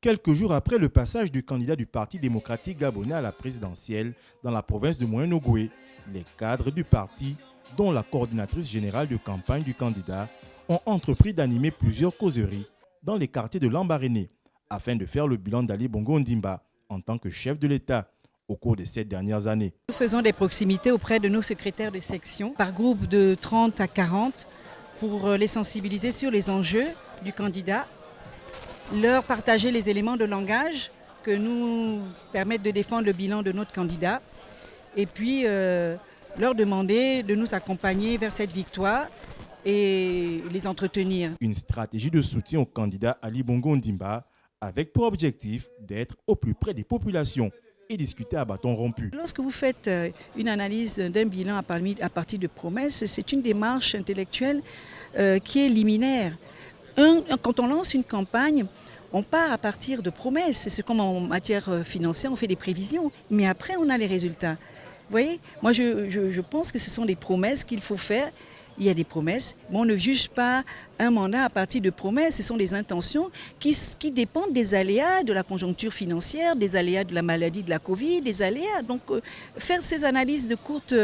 Quelques jours après le passage du candidat du Parti démocratique gabonais à la présidentielle dans la province de Moyen-Nogoué, les cadres du parti, dont la coordinatrice générale de campagne du candidat, ont entrepris d'animer plusieurs causeries dans les quartiers de Lambaréné afin de faire le bilan d'Ali Bongo Ondimba en tant que chef de l'État au cours de ces dernières années. Nous faisons des proximités auprès de nos secrétaires de section par groupe de 30 à 40 pour les sensibiliser sur les enjeux du candidat, leur partager les éléments de langage que nous permettent de défendre le bilan de notre candidat et puis leur demander de nous accompagner vers cette victoire et les entretenir. Une stratégie de soutien au candidat Ali Bongo Ondimba avec pour objectif d'être au plus près des populations et discuter à bâton rompu. Lorsque vous faites une analyse d'un bilan à partir de promesses, c'est une démarche intellectuelle qui est liminaire. Quand on lance une campagne, on part à partir de promesses. C'est comme en matière financière, on fait des prévisions. Mais après, on a les résultats. Vous voyez, moi, je pense que ce sont des promesses qu'il faut faire. Il y a des promesses, mais on ne juge pas un mandat à partir de promesses. Ce sont des intentions qui dépendent des aléas de la conjoncture financière, des aléas de la maladie de la Covid, des aléas. Donc, faire ces analyses de courte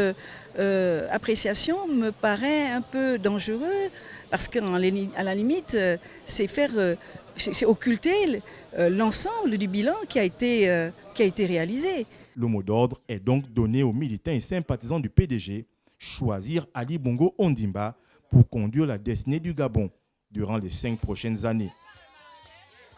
appréciation me paraît un peu dangereux parce qu'à la limite, c'est occulter l'ensemble du bilan qui a été réalisé. Le mot d'ordre est donc donné aux militants et sympathisants du PDG, choisir Ali Bongo Ondimba pour conduire la destinée du Gabon durant les 5 prochaines années.